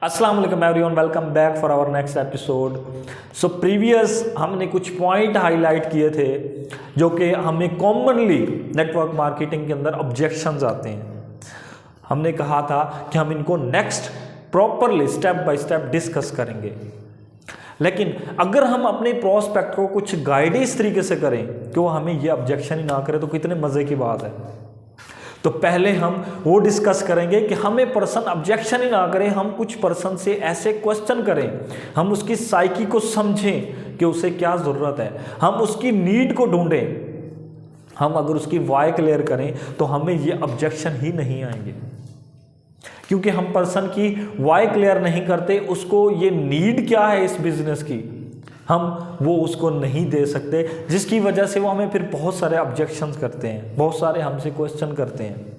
अस्सलाम वालेकुम everyone, welcome back for our next episode. So previous हमने कुछ पॉइंट हाईलाइट किए थे जो कि हमें कॉमनली नेटवर्क मार्केटिंग के अंदर ऑब्जेक्शंस आते हैं। हमने कहा था कि हम इनको next properly step by step discuss करेंगे, लेकिन अगर हम अपने प्रोस्पेक्ट को कुछ गाइड इस तरीके से करें कि वो हमें ये ऑब्जेक्शन ही ना करे तो कितने मज़े की बात है। तो पहले हम वो डिस्कस करेंगे कि हमें पर्सन ऑब्जेक्शन ही ना करें, हम कुछ पर्सन से ऐसे क्वेश्चन करें, हम उसकी साइकी को समझें कि उसे क्या ज़रूरत है, हम उसकी नीड को ढूंढें। हम अगर उसकी वाई क्लियर करें तो हमें ये ऑब्जेक्शन ही नहीं आएंगे, क्योंकि हम पर्सन की वाई क्लियर नहीं करते, उसको ये नीड क्या है इस बिजनेस की, हम वो उसको नहीं दे सकते, जिसकी वजह से वो हमें फिर बहुत सारे ऑब्जेक्शंस करते हैं, बहुत सारे हमसे क्वेश्चन करते हैं।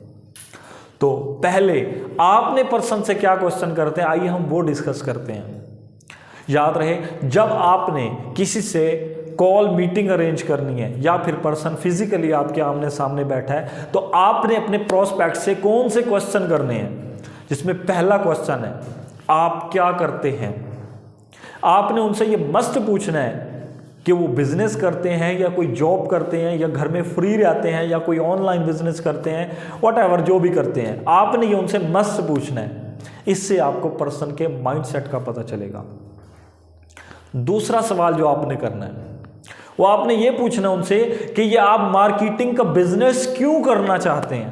तो पहले आपने पर्सन से क्या क्वेश्चन करते हैं, आइए हम वो डिस्कस करते हैं। याद रहे, जब आपने किसी से कॉल मीटिंग अरेंज करनी है या फिर पर्सन फिजिकली आपके आमने सामने बैठा है, तो आपने अपने प्रोस्पेक्ट से कौन से क्वेश्चन करने हैं, जिसमें पहला क्वेश्चन है आप क्या करते हैं। आपने उनसे ये मस्ट पूछना है कि वो बिजनेस करते हैं या कोई जॉब करते हैं या घर में फ्री रहते हैं या कोई ऑनलाइन बिजनेस करते हैं, व्हाटएवर जो भी करते हैं, आपने ये उनसे मस्ट पूछना है। इससे आपको पर्सन के माइंडसेट का पता चलेगा। दूसरा सवाल जो आपने करना है वो आपने ये पूछना है उनसे कि ये आप मार्केटिंग का बिजनेस क्यों करना चाहते हैं,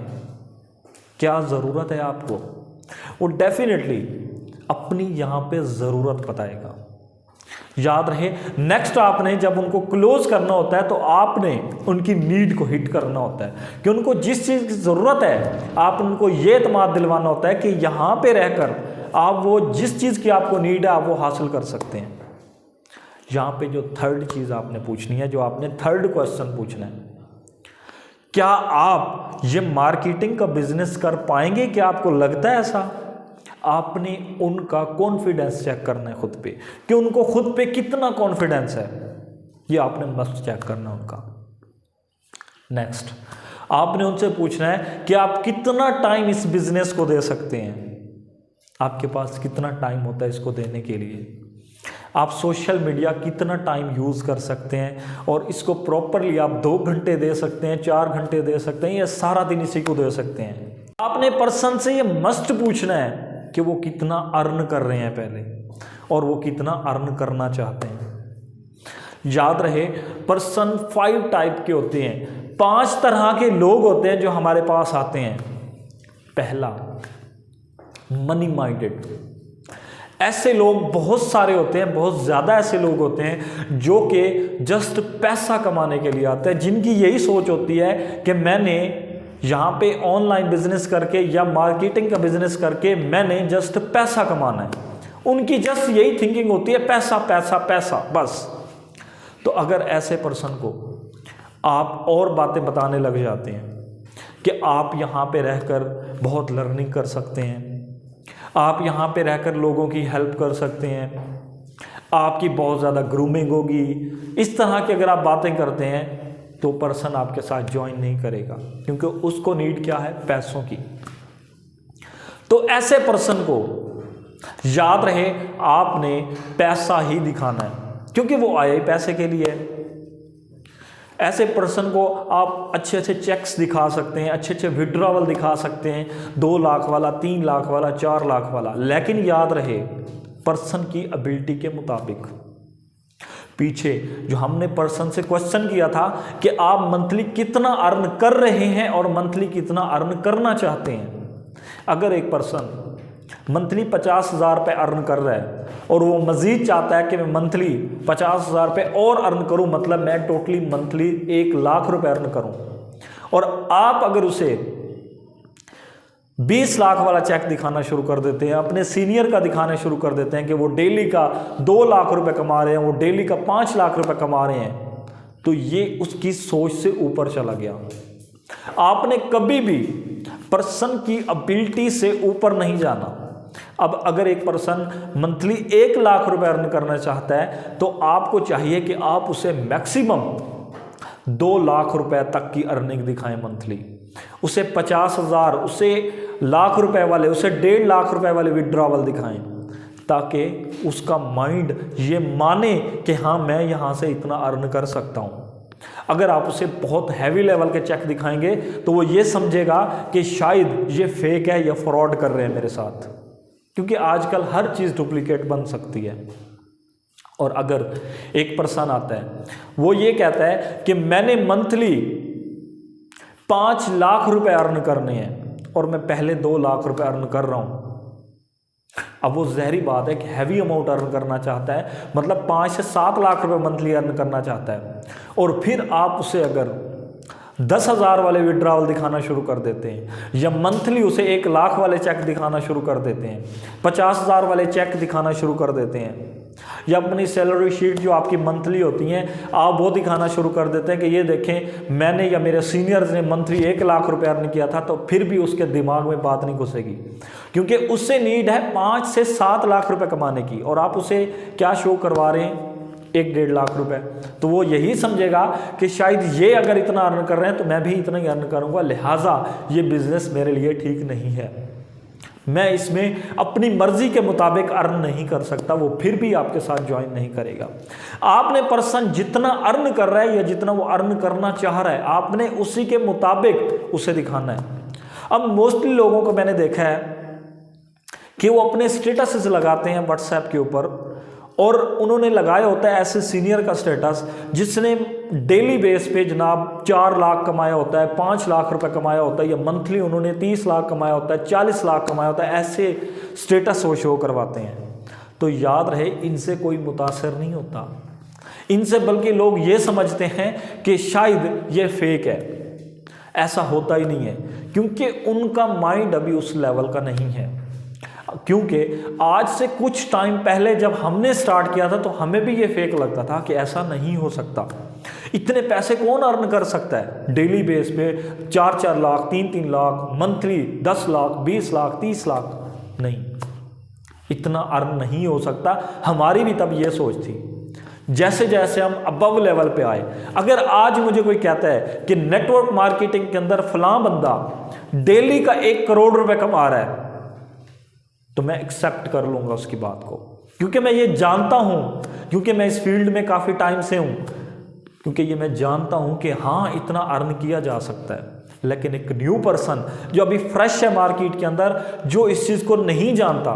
क्या ज़रूरत है आपको। वो डेफिनेटली अपनी यहाँ पे ज़रूरत बताएगा। याद रहे, नेक्स्ट आपने जब उनको क्लोज करना होता है तो आपने उनकी नीड को हिट करना होता है कि उनको जिस चीज़ की ज़रूरत है, आप उनको ये एतमाद दिलवाना होता है कि यहाँ पे रहकर आप वो जिस चीज़ की आपको नीड है आप वो हासिल कर सकते हैं। यहाँ पे जो थर्ड चीज़ आपने पूछनी है, जो आपने थर्ड क्वेश्चन पूछना है, क्या आप ये मार्केटिंग का बिजनेस कर पाएंगे, क्या आपको लगता है ऐसा। आपने उनका कॉन्फिडेंस चेक करना है खुद पे कि उनको खुद पे कितना कॉन्फिडेंस है, ये आपने मस्ट चेक करना उनका। नेक्स्ट आपने उनसे पूछना है कि आप कितना टाइम इस बिजनेस को दे सकते हैं, आपके पास कितना टाइम होता है इसको देने के लिए, आप सोशल मीडिया कितना टाइम यूज़ कर सकते हैं और इसको प्रॉपरली आप 2 घंटे दे सकते हैं, 4 घंटे दे सकते हैं या सारा दिन इसी को दे सकते हैं। आपने पर्सन से ये मस्ट पूछना है कि वो कितना अर्न कर रहे हैं पहले और वो कितना अर्न करना चाहते हैं। याद रहे, पर्सन 5 टाइप के होते हैं, 5 तरह के लोग होते हैं जो हमारे पास आते हैं। पहला, मनी माइंडेड। ऐसे लोग बहुत सारे होते हैं, बहुत ज़्यादा ऐसे लोग होते हैं जो कि जस्ट पैसा कमाने के लिए आते हैं, जिनकी यही सोच होती है कि मैंने यहाँ पे ऑनलाइन बिजनेस करके या मार्केटिंग का बिजनेस करके मैंने जस्ट पैसा कमाना है। उनकी जस्ट यही थिंकिंग होती है, पैसा पैसा पैसा, बस। तो अगर ऐसे पर्सन को आप और बातें बताने लग जाते हैं कि आप यहाँ पे रहकर बहुत लर्निंग कर सकते हैं, आप यहाँ पे रहकर लोगों की हेल्प कर सकते हैं, आपकी बहुत ज़्यादा ग्रूमिंग होगी, इस तरह की अगर आप बातें करते हैं तो पर्सन आपके साथ ज्वाइन नहीं करेगा, क्योंकि उसको नीड क्या है, पैसों की। तो ऐसे पर्सन को याद रहे आपने पैसा ही दिखाना है, क्योंकि वो आया ही पैसे के लिए है। ऐसे पर्सन को आप अच्छे अच्छे चेक्स दिखा सकते हैं, अच्छे अच्छे विड्रॉवल दिखा सकते हैं, 2 लाख वाला, 3 लाख वाला, 4 लाख वाला, लेकिन याद रहे पर्सन की एबिलिटी के मुताबिक। पीछे जो हमने पर्सन से क्वेश्चन किया था कि आप मंथली कितना अर्न कर रहे हैं और मंथली कितना अर्न करना चाहते हैं। अगर एक पर्सन मंथली 50,000 रुपये अर्न कर रहा है और वो मज़ीद चाहता है कि मैं मंथली 50,000 रुपये और अर्न करूं, मतलब मैं टोटली मंथली 1 लाख रुपये अर्न करूं, और आप अगर उसे 20 लाख वाला चेक दिखाना शुरू कर देते हैं, अपने सीनियर का दिखाना शुरू कर देते हैं कि वो डेली का 2 लाख रुपए कमा रहे हैं, वो डेली का 5 लाख रुपए कमा रहे हैं, तो ये उसकी सोच से ऊपर चला गया। आपने कभी भी पर्सन की एबिलिटी से ऊपर नहीं जाना। अब अगर एक पर्सन मंथली 1 लाख रुपए अर्न करना चाहता है तो आपको चाहिए कि आप उसे मैक्सिमम 2 लाख रुपए तक की अर्निंग दिखाएं मंथली। उसे 50,000, उसे लाख रुपए वाले, उसे 1.5 लाख रुपए वाले विड्रॉवल दिखाएं। ताकि उसका माइंड ये माने कि हाँ मैं यहाँ से इतना अर्न कर सकता हूँ। अगर आप उसे बहुत हैवी लेवल के चेक दिखाएंगे तो वो ये समझेगा कि शायद ये फेक है या फ्रॉड कर रहे हैं मेरे साथ, क्योंकि आजकल हर चीज़ डुप्लीकेट बन सकती है। और अगर एक पर्सन आता है, वो ये कहता है कि मैंने मंथली 5 लाख रुपए अर्न करने हैं और मैं पहले 2 लाख रुपए अर्न कर रहा हूँ। अब वो जहरी बात है कि हैवी अमाउंट अर्न करना चाहता है, मतलब 5 से 7 लाख रुपए मंथली अर्न करना चाहता है, और फिर आप उसे अगर 10,000 वाले विड्रॉवल दिखाना शुरू कर देते हैं या मंथली उसे 1 लाख वाले चेक दिखाना शुरू कर देते हैं, 50,000 वाले चेक दिखाना शुरू कर देते हैं, या अपनी सैलरी शीट जो आपकी मंथली होती हैं आप वो दिखाना शुरू कर देते हैं कि ये देखें मैंने या मेरे सीनियर्स ने मंथली 1 लाख रुपए अर्न किया था, तो फिर भी उसके दिमाग में बात नहीं घुसेगी, क्योंकि उससे नीड है 5 से 7 लाख रुपए कमाने की, और आप उसे क्या शो करवा रहे हैं 1-1.5 लाख रुपए। तो वो यही समझेगा कि शायद ये अगर इतना अर्न कर रहे हैं तो मैं भी इतना ही अर्न करूंगा, लिहाजा ये बिजनेस मेरे लिए ठीक नहीं है, मैं इसमें अपनी मर्जी के मुताबिक अर्न नहीं कर सकता। वो फिर भी आपके साथ ज्वाइन नहीं करेगा। आपने पर्सन जितना अर्न कर रहा है या जितना वो अर्न करना चाह रहा है, आपने उसी के मुताबिक उसे दिखाना है। अब मोस्टली लोगों को मैंने देखा है कि वो अपने स्टेटसेस लगाते हैं व्हाट्सएप के ऊपर, और उन्होंने लगाया होता है ऐसे सीनियर का स्टेटस जिसने डेली बेस पे जनाब 4 लाख कमाया होता है, 5 लाख रुपए कमाया होता है, या मंथली उन्होंने 30 लाख कमाया होता है, 40 लाख कमाया होता है, ऐसे स्टेटस वो शो करवाते हैं। तो याद रहे, इनसे कोई मुतासर नहीं होता, इनसे बल्कि लोग ये समझते हैं कि शायद ये फेक है। ऐसा होता ही नहीं है, क्योंकि उनका माइंड अभी उस लेवल का नहीं है। क्योंकि आज से कुछ टाइम पहले जब हमने स्टार्ट किया था तो हमें भी ये फेक लगता था कि ऐसा नहीं हो सकता, इतने पैसे कौन अर्न कर सकता है डेली बेस पे, 4-4 लाख, 3-3 लाख, मंथली 10 लाख, 20 लाख, 30 लाख, नहीं, इतना अर्न नहीं हो सकता। हमारी भी तब ये सोच थी। जैसे जैसे हम अबव लेवल पे आए, अगर आज मुझे कोई कहता है कि नेटवर्क मार्केटिंग के अंदर फलां बंदा डेली का 1 करोड़ रुपए कमा रहा है, तो मैं एक्सेप्ट कर लूंगा उसकी बात को, क्योंकि मैं ये जानता हूं, क्योंकि मैं इस फील्ड में काफी टाइम से हूं, क्योंकि ये मैं जानता हूं कि हाँ इतना अर्न किया जा सकता है। लेकिन एक न्यू पर्सन जो अभी फ्रेश है मार्केट के अंदर, जो इस चीज को नहीं जानता,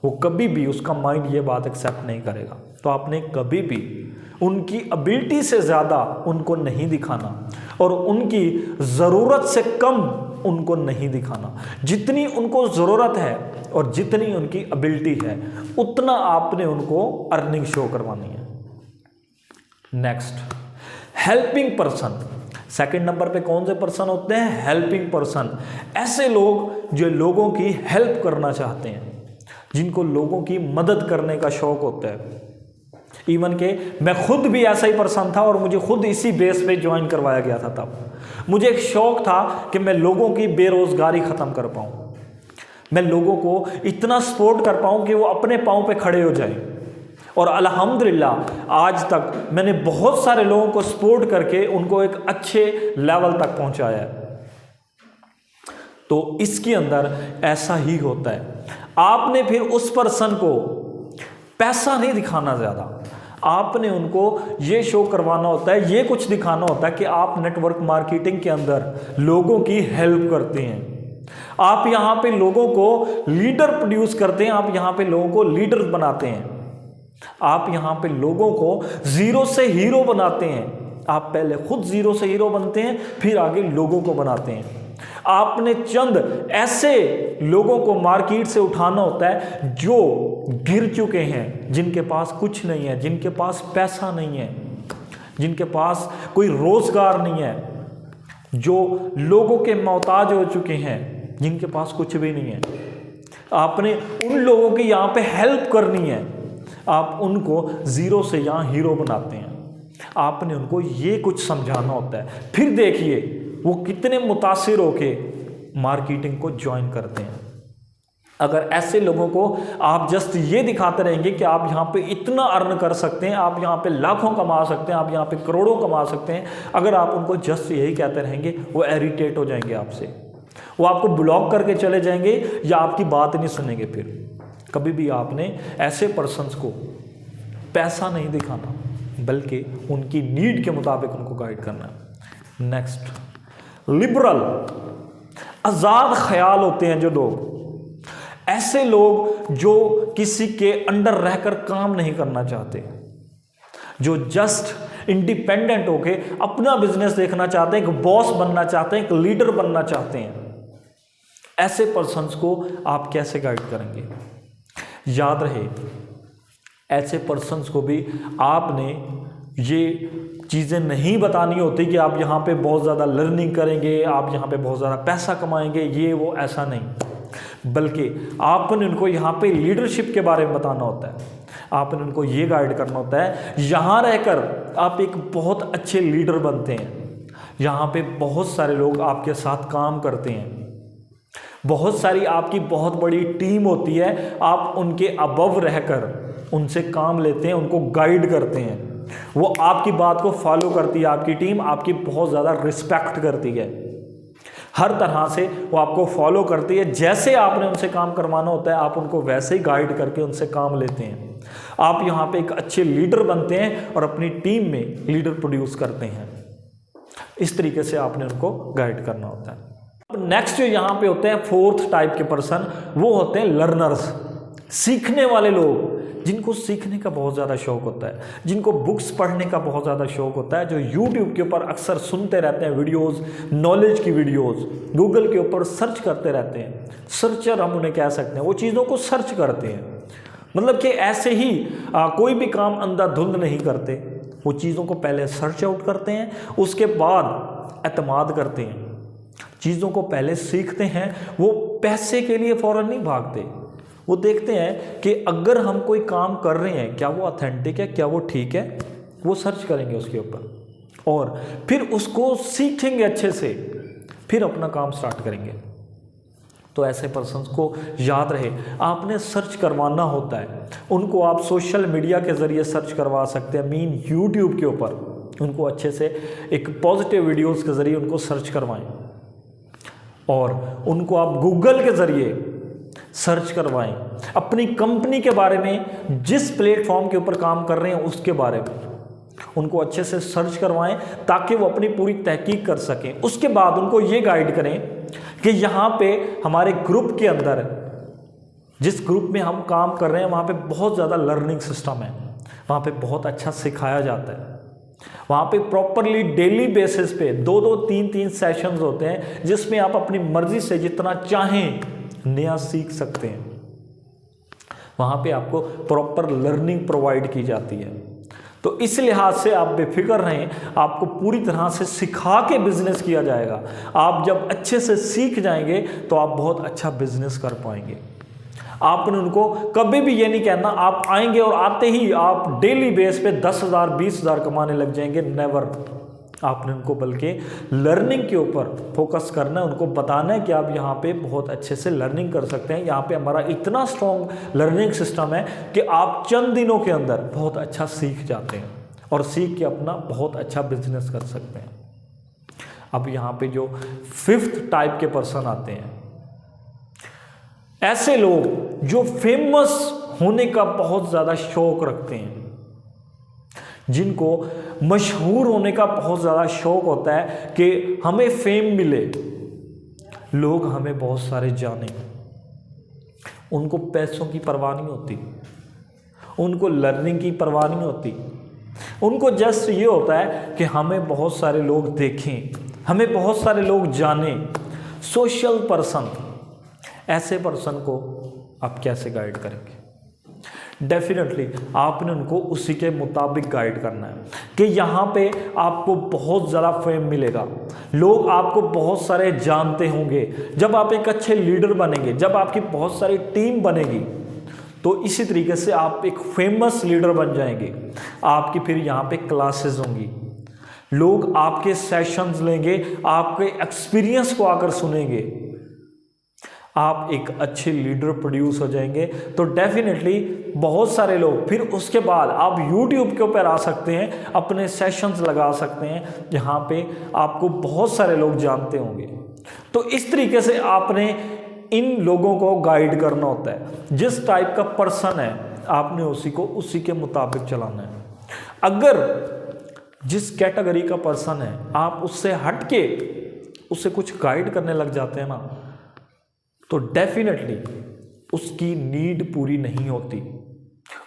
वो कभी भी उसका माइंड ये बात एक्सेप्ट नहीं करेगा। तो आपने कभी भी उनकी एबिलिटी से ज़्यादा उनको नहीं दिखाना और उनकी ज़रूरत से कम उनको नहीं दिखाना। जितनी उनको ज़रूरत है और जितनी उनकी एबिलिटी है उतना आपने उनको अर्निंग शो करवानी है। Next, helping person. Second number पे कौन से पर्सन होते हैं? Helping person. ऐसे लोग जो लोगों की हेल्प करना चाहते हैं, जिनको लोगों की मदद करने का शौक होता है। इवन के मैं खुद भी ऐसा ही पर्सन था और मुझे खुद इसी बेस पे ज्वाइन करवाया गया था। तब मुझे एक शौक था कि मैं लोगों की बेरोजगारी ख़त्म कर पाऊँ, मैं लोगों को इतना सपोर्ट कर पाऊँ कि वो अपने पाँव पे खड़े हो जाएं। और अल्हम्दुलिल्लाह आज तक मैंने बहुत सारे लोगों को सपोर्ट करके उनको एक अच्छे लेवल तक पहुँचाया है। तो इसके अंदर ऐसा ही होता है। आपने फिर उस पर्सन को पैसा नहीं दिखाना ज़्यादा, आपने उनको ये शो करवाना होता है, ये कुछ दिखाना होता है कि आप नेटवर्क मार्केटिंग के अंदर लोगों की हेल्प करते हैं। आप यहाँ पे लोगों को लीडर प्रोड्यूस करते हैं, आप यहाँ पे लोगों को लीडर बनाते हैं, आप यहाँ पे लोगों को जीरो से हीरो बनाते हैं। आप पहले खुद जीरो से हीरो बनते हैं, फिर आगे लोगों को बनाते हैं। आपने चंद ऐसे लोगों को मार्केट से उठाना होता है जो गिर चुके हैं, जिनके पास कुछ नहीं है, जिनके पास पैसा नहीं है, जिनके पास कोई रोजगार नहीं है, जो लोगों के मोहताज हो चुके हैं, जिनके पास कुछ भी नहीं है। आपने उन लोगों की यहाँ पे हेल्प करनी है, आप उनको जीरो से यहाँ हीरो बनाते हैं। आपने उनको ये कुछ समझाना होता है, फिर देखिए वो कितने मुतासिर होके मार्केटिंग को ज्वाइन करते हैं। अगर ऐसे लोगों को आप जस्ट ये दिखाते रहेंगे कि आप यहाँ पे इतना अर्न कर सकते हैं, आप यहाँ पे लाखों कमा सकते हैं, आप यहाँ पे करोड़ों कमा सकते हैं, अगर आप उनको जस्ट यही कहते रहेंगे, वो इरिटेट हो जाएंगे आपसे, वो आपको ब्लॉक करके चले जाएंगे या आपकी बात नहीं सुनेंगे। फिर कभी भी आपने ऐसे पर्सन्स को पैसा नहीं दिखाना, बल्कि उनकी नीड के मुताबिक उनको गाइड करना है। नेक्स्ट, लिबरल, आज़ाद ख्याल होते हैं जो लोग, ऐसे लोग जो किसी के अंडर रहकर काम नहीं करना चाहते, जो जस्ट इंडिपेंडेंट होके अपना बिजनेस देखना चाहते हैं, एक बॉस बनना चाहते हैं, एक लीडर बनना चाहते हैं, ऐसे पर्सन्स को आप कैसे गाइड करेंगे? याद रहे, ऐसे पर्सन्स को भी आपने ये चीज़ें नहीं बतानी होती कि आप यहाँ पे बहुत ज़्यादा लर्निंग करेंगे, आप यहाँ पे बहुत ज़्यादा पैसा कमाएंगे, ये वो, ऐसा नहीं, बल्कि आपने उनको यहाँ पे लीडरशिप के बारे में बताना होता है। आपने उनको ये गाइड करना होता है, यहाँ रहकर आप एक बहुत अच्छे लीडर बनते हैं, यहाँ पे बहुत सारे लोग आपके साथ काम करते हैं, बहुत सारी आपकी बहुत बड़ी टीम होती है, आप उनके अबव रहकर उनसे काम लेते हैं, उनको गाइड करते हैं, वो आपकी बात को फॉलो करती है, आपकी टीम आपकी बहुत ज़्यादा रिस्पेक्ट करती है, हर तरह से वो आपको फॉलो करती है। जैसे आपने उनसे काम करवाना होता है, आप उनको वैसे ही गाइड करके उनसे काम लेते हैं। आप यहाँ पे एक अच्छे लीडर बनते हैं और अपनी टीम में लीडर प्रोड्यूस करते हैं। इस तरीके से आपने उनको गाइड करना होता है। अब नेक्स्ट जो यहाँ पे होते हैं, फोर्थ टाइप के पर्सन, वो होते हैं लर्नर्स, सीखने वाले लोग, जिनको सीखने का बहुत ज़्यादा शौक होता है, जिनको बुक्स पढ़ने का बहुत ज़्यादा शौक होता है, जो यूट्यूब के ऊपर अक्सर सुनते रहते हैं वीडियोस, नॉलेज की वीडियोस, गूगल के ऊपर सर्च करते रहते हैं, सर्चर हम उन्हें कह सकते हैं, वो चीज़ों को सर्च करते हैं, मतलब कि ऐसे ही कोई भी काम अंधाधुंध नहीं करते, वो चीज़ों को पहले सर्च आउट करते हैं, उसके बाद एतमाद करते हैं, चीज़ों को पहले सीखते हैं, वो पैसे के लिए फ़ौरन नहीं भागते, वो देखते हैं कि अगर हम कोई काम कर रहे हैं, क्या वो ऑथेंटिक है, क्या वो ठीक है, वो सर्च करेंगे उसके ऊपर और फिर उसको सीखेंगे अच्छे से, फिर अपना काम स्टार्ट करेंगे। तो ऐसे पर्सन्स को याद रहे, आपने सर्च करवाना होता है, उनको आप सोशल मीडिया के ज़रिए सर्च करवा सकते हैं, मीन यूट्यूब के ऊपर उनको अच्छे से एक पॉजिटिव वीडियोस के ज़रिए उनको सर्च करवाएं और उनको आप गूगल के ज़रिए सर्च करवाएं, अपनी कंपनी के बारे में, जिस प्लेटफॉर्म के ऊपर काम कर रहे हैं उसके बारे में उनको अच्छे से सर्च करवाएं ताकि वो अपनी पूरी तहकीक कर सकें। उसके बाद उनको ये गाइड करें कि यहाँ पे हमारे ग्रुप के अंदर, जिस ग्रुप में हम काम कर रहे हैं, वहाँ पे बहुत ज़्यादा लर्निंग सिस्टम है, वहाँ पे बहुत अच्छा सिखाया जाता है, वहाँ पे प्रॉपरली डेली बेसिस पे 2-2, 3-3 सेशंस होते हैं जिसमें आप अपनी मर्जी से जितना चाहें नया सीख सकते हैं। वहाँ पे आपको प्रॉपर लर्निंग प्रोवाइड की जाती है। तो इस लिहाज से आप बेफिक्र रहें, आपको पूरी तरह से सिखा के बिजनेस किया जाएगा। आप जब अच्छे से सीख जाएंगे तो आप बहुत अच्छा बिजनेस कर पाएंगे। आपने उनको कभी भी ये नहीं कहना आप आएंगे और आते ही आप डेली बेस पे 10,000 20,000 कमाने लग जाएंगे, नेवर। आपने उनको बल्कि लर्निंग के ऊपर फोकस करना है, उनको बताना है कि आप यहाँ पे बहुत अच्छे से लर्निंग कर सकते हैं, यहाँ पे हमारा इतना स्ट्रॉन्ग लर्निंग सिस्टम है कि आप चंद दिनों के अंदर बहुत अच्छा सीख जाते हैं और सीख के अपना बहुत अच्छा बिजनेस कर सकते हैं। अब यहाँ पे जो 5th टाइप के पर्सन आते हैं, ऐसे लोग जो फेमस होने का बहुत ज़्यादा शौक रखते हैं, जिनको मशहूर होने का बहुत ज़्यादा शौक होता है कि हमें फेम मिले, लोग हमें बहुत सारे जाने, उनको पैसों की परवाह नहीं होती, उनको लर्निंग की परवाह नहीं होती, उनको जस्ट ये होता है कि हमें बहुत सारे लोग देखें, हमें बहुत सारे लोग जाने। सोशल पर्सन, ऐसे पर्सन को आप कैसे गाइड करेंगे? डेफिनेटली आपने उनको उसी के मुताबिक गाइड करना है कि यहाँ पे आपको बहुत ज़्यादा फेम मिलेगा, लोग आपको बहुत सारे जानते होंगे। जब आप एक अच्छे लीडर बनेंगे, जब आपकी बहुत सारी टीम बनेगी, तो इसी तरीके से आप एक फेमस लीडर बन जाएंगे। आपकी फिर यहाँ पे क्लासेस होंगी, लोग आपके सेशंस लेंगे, आपके एक्सपीरियंस को आकर सुनेंगे, आप एक अच्छे लीडर प्रोड्यूस हो जाएंगे। तो डेफिनेटली बहुत सारे लोग, फिर उसके बाद आप YouTube के ऊपर आ सकते हैं, अपने सेशंस लगा सकते हैं, जहाँ पे आपको बहुत सारे लोग जानते होंगे। तो इस तरीके से आपने इन लोगों को गाइड करना होता है। जिस टाइप का पर्सन है आपने उसी के मुताबिक चलाना है। अगर जिस कैटेगरी का पर्सन है आप उससे हट के उसे कुछ गाइड करने लग जाते हैं ना, तो डेफिनेटली उसकी नीड पूरी नहीं होती,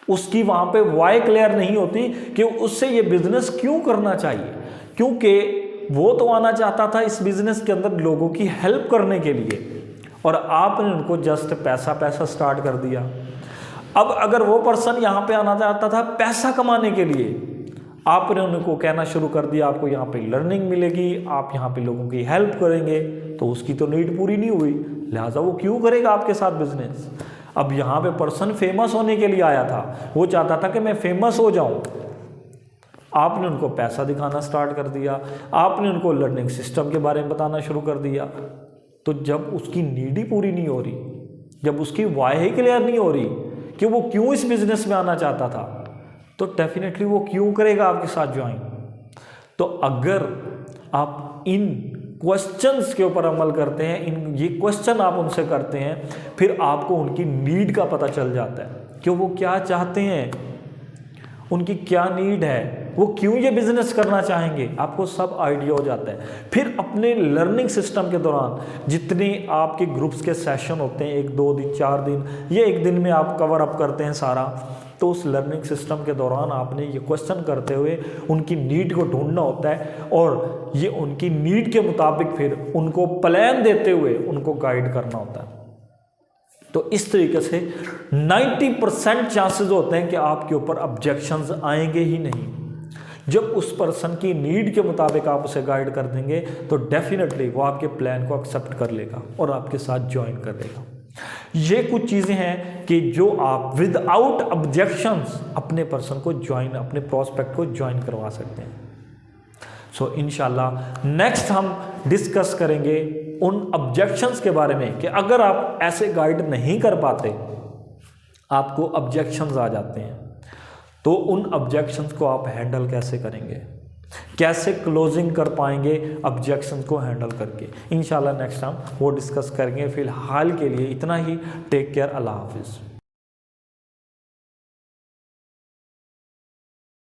उसकी वहां पे वाई क्लियर नहीं होती कि उससे ये बिजनेस क्यों करना चाहिए। क्योंकि वो तो आना चाहता था इस बिजनेस के अंदर लोगों की हेल्प करने के लिए, और आपने उनको जस्ट पैसा स्टार्ट कर दिया। अब अगर वो पर्सन यहाँ पे आना चाहता था पैसा कमाने के लिए, आपने उनको कहना शुरू कर दिया आपको यहाँ पे लर्निंग मिलेगी, आप यहाँ पे लोगों की हेल्प करेंगे, तो उसकी तो नीड पूरी नहीं हुई, लिहाजा वो क्यों करेगा आपके साथ बिजनेस। अब यहाँ पे पर्सन फेमस होने के लिए आया था, वो चाहता था कि मैं फेमस हो जाऊँ, आपने उनको पैसा दिखाना स्टार्ट कर दिया, आपने उनको लर्निंग सिस्टम के बारे में बताना शुरू कर दिया। तो जब उसकी नीड ही पूरी नहीं हो रही, जब उसकी वाई ही क्लियर नहीं हो रही कि वो क्यों इस बिजनेस में आना चाहता था, तो डेफिनेटली वो क्यों करेगा आपके साथ ज्वाइन। तो अगर आप इन क्वेश्चंस के ऊपर अमल करते हैं, ये क्वेश्चन आप उनसे करते हैं, फिर आपको उनकी नीड का पता चल जाता है कि वो क्या चाहते हैं, उनकी क्या नीड है, वो क्यों ये बिजनेस करना चाहेंगे, आपको सब आइडिया हो जाता है। फिर अपने लर्निंग सिस्टम के दौरान जितने आपके ग्रुप्स के सेशन होते हैं, 1 2 दिन 4 दिन या 1 दिन में आप कवर अप करते हैं सारा, तो उस लर्निंग सिस्टम के दौरान आपने ये क्वेश्चन करते हुए उनकी नीड को ढूंढना होता है, और ये उनकी नीड के मुताबिक फिर उनको प्लान देते हुए उनको गाइड करना होता है। तो इस तरीके से 90% चांसेस होते हैं कि आपके ऊपर ऑब्जेक्शंस आएंगे ही नहीं। जब उस पर्सन की नीड के मुताबिक आप उसे गाइड कर देंगे तो डेफिनेटली वो आपके प्लान को एक्सेप्ट कर लेगा और आपके साथ ज्वाइन कर लेगा। ये कुछ चीज़ें हैं कि जो आप विदाउट ऑब्जेक्शंस अपने पर्सन को ज्वाइन, अपने प्रोस्पेक्ट को ज्वाइन करवा सकते हैं। सो इंशाल्लाह नेक्स्ट हम डिस्कस करेंगे उन ऑब्जेक्शंस के बारे में कि अगर आप ऐसे गाइड नहीं कर पाते, आपको ऑब्जेक्शंस आ जाते हैं, तो उन ऑब्जेक्शंस को आप हैंडल कैसे करेंगे, कैसे क्लोजिंग कर पाएंगे ऑब्जेक्शंस को हैंडल करके। इंशाल्लाह नेक्स्ट हम वो डिस्कस करेंगे। फिलहाल के लिए इतना ही। टेक केयर, अल्लाह हाफिज़।